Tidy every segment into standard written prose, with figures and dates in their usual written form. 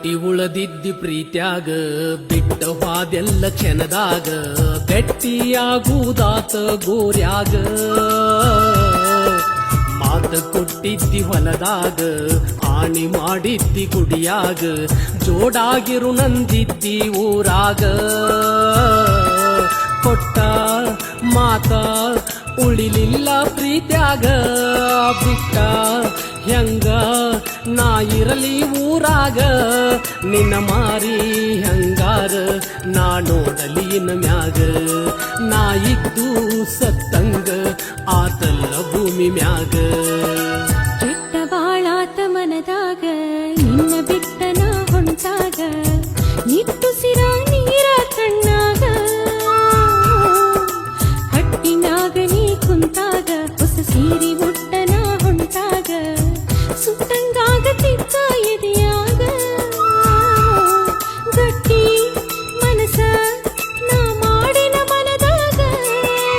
ಗಟ್ಟಿ ಉಳದಿದ್ದಿ ಪ್ರೀತ್ಯಾಗ ಬಿಟ್ಟ ಹಾದೆಲ್ಲ ಕ್ಷಣದಾಗ ಗಟ್ಟಿಯಾಗುವುದಾತ ಗೋರ್ಯಾಗ ಮಾತ ಕೊಟ್ಟಿದ್ದಿ ಹೊಲದಾಗ ಆಣಿ ಮಾಡಿದ್ದಿ ಗುಡಿಯಾಗ ಜೋಡಾಗಿರು ನಂದಿದ್ದಿ ಊರಾಗ ಕೊಟ್ಟ ಮಾತ ಉಳಿಲಿಲ್ಲ ಪ್ರೀತ್ಯಾಗ ಬಿಟ್ಟ ಹೆಂಗ ನಾ ಇರಲಿ ಊರಾಗ ನಿನ್ನ ಮಾರಿ ಹಂಗಾರ ನಾ ನೋಡಲಿ ಮ್ಯಾಗ ನಾ ಇದ್ದು ಸತ್ತಂಗ ಆತಲ್ಲ ಭೂಮಿ ಮ್ಯಾಗ ಕೆಟ್ಟ ಬಾಳಾತ ಮನದಾಗ ನಿನ್ನ ಬಿಟ್ಟ ನಾ ಹೊಂಟಾಗ ನಿಟ್ಟುಸಿರ ನೀರ ಕಣ್ಣಾಗ ಹಟ್ಟಿನಾಗ ನೀ ಕುಂತಾಗ ಹೊಸ ಸೀರಿ ಉಟ್ಟ ನಾ ಹೊಂಟಾಗ ಸುಟ್ಟಂಗಾಗತಿತ್ತ ಎದೆಯಾಗ ಗಟ್ಟಿ ಮನಸ ನಾ ಮಾಡಿನ ಮನದಾಗ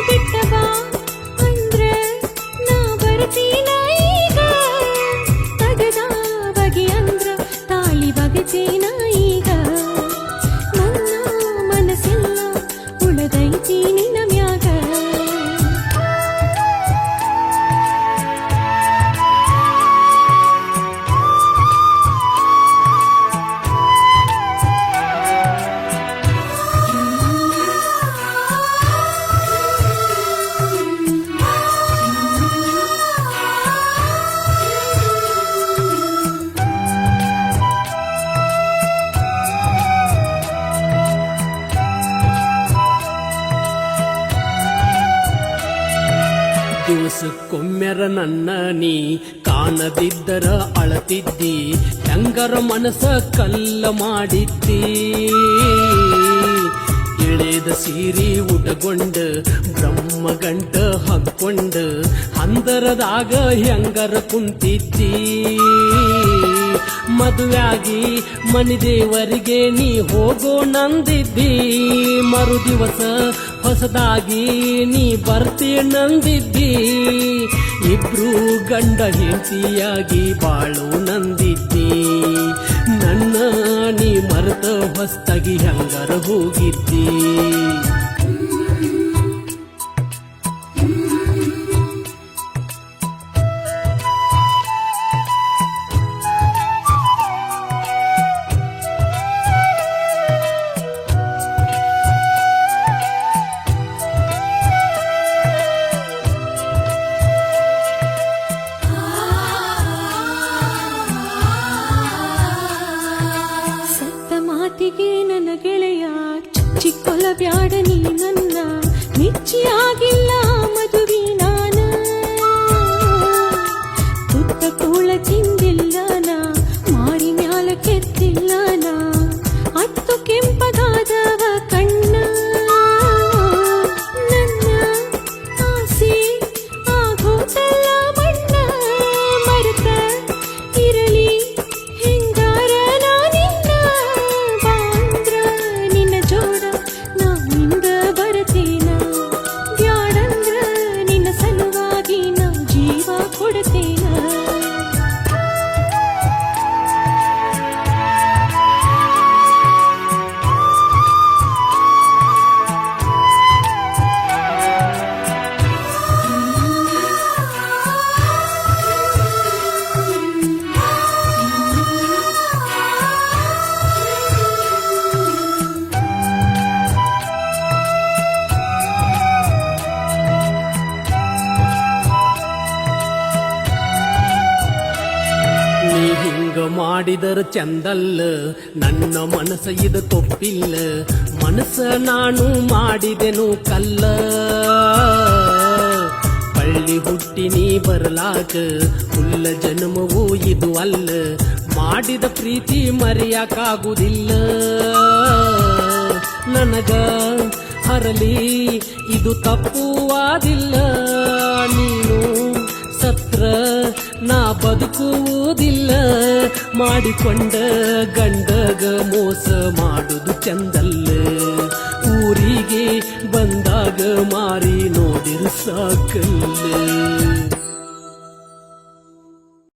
ಬಿಟ್ಟ ಬಾ ಅಂದ್ರ ನಾ ಬರ್ತೀನ ಈಗ ತಗದ ಬಗೆ ಅಂದ್ರ ತಾಳಿ ಬಗೆತೇನ ಈಗ ನನ್ನ ಮನಸ್ಸೆಲ್ಲ ಉಳದೈತಿ ನಿನ್ನ ಮ್ಯಾಗ ದಿವಸಕ್ಕೊಮ್ಮೆರ ನನ್ನ ನೀ ಕಾಣದಿದ್ದರ ಅಳತಿದ್ದಿ ಹೆಂಗರ ಮನಸ ಕಲ್ಲ ಮಾಡಿದ್ದಿ ಇಳಿದ ಸೀರಿ ಉಟಗೊಂಡ ಬ್ರಹ್ಮಗಂಟ ಹಕ್ಕೊಂಡ ಹಂದರದಾಗ ಹೆಂಗರ ಕುಂತಿದ್ದಿ ಮದುವೆಯಾಗಿ ಮನಿದೇವರಿಗೆ ನೀ ಹೋಗೋ ನಂದಿದ್ದಿ ಮರು ದಿವಸ ಹೊಸದಾಗಿ ನೀ ಬರ್ತಿ ನಂದಿದ್ದಿ ಇಬ್ರು ಗಂಡ ಹೆಂಡತಿಯಾಗಿ ಬಾಳು ನಂದಿದ್ದಿ ನನ್ನ ನೀ ಮರೆತ ಹೊಸ್ತಾಗಿ ಹಂಗರ ಹೋಗಿದ್ದಿ ಮಾತಿಗೆ ನನ್ನ ಗೆಳೆಯ ಚಿಕ್ಕೊಲ ಬ್ಯಾಡ ನೀ ನನ್ನ ಮೆಚ್ಚಿಯಾಗಿಲ್ಲ ಮದುವೆ ನಾನ ತುತ್ತ ಕೂಳ ತಿಂದಿಲ್ಲ ನಾ ಮಾರಿ ಮ್ಯಾಲ ಕೆತ್ತಿಲ್ಲ ನಾ ಅತ್ತು ಕೆಂಪಗಾದವ ಕಣ್ಣ ನನ್ನ ಆಸೆ ಆಗೋತಲ್ಲ ಮಣ್ಣ ಮರೆತ ಇರಲಿ ಹೆಂಗಾರ ನಾನಿನ್ನ ಬಾಂದ್ರ ನಿನ್ನ ಜೋಡ ನಾ ನಿಂದ ಬರತೇನ ಬ್ಯಾಡಂದ್ರ ನಿನ್ನ ಸಲುವಾಗಿ ನಾ ಜೀವ ಕೊಡತೇನ ನೀ ಹಿಂಗ ಮಾಡಿದರ ಚಂದಲ್ಲ ನನ್ನ ಮನಸ್ಸ ಇದು ತಪ್ಪಿಲ್ಲ ಮನಸ್ಸ ನಾನು ಮಾಡಿದೆನು ಕಲ್ಲ ಪಳ್ಳಿ ಹುಟ್ಟಿ ನೀ ಬರಲಾಕ ಹುಲ್ಲ ಜನ್ಮವೂ ಇದು ಅಲ್ಲ ಮಾಡಿದ ಪ್ರೀತಿ ಮರೆಯಾಕಾಗುವುದಿಲ್ಲ ನನಗ ಹರಲಿ ಇದು ತಪ್ಪುವಾದಿಲ್ಲ ನೀನು ಸತ್ರ ನಾ ಬದುಕುವುದಿಲ್ಲ ಮಾಡಿಕೊಂಡ ಗಂಡಗ ಮೋಸ ಮಾಡುದು ಚಂದಲ್ಲ ಊರಿಗೆ ಬಂದಾಗ ಮಾರಿ ನೋಡಿರು ಸಾಕಲ್ಲ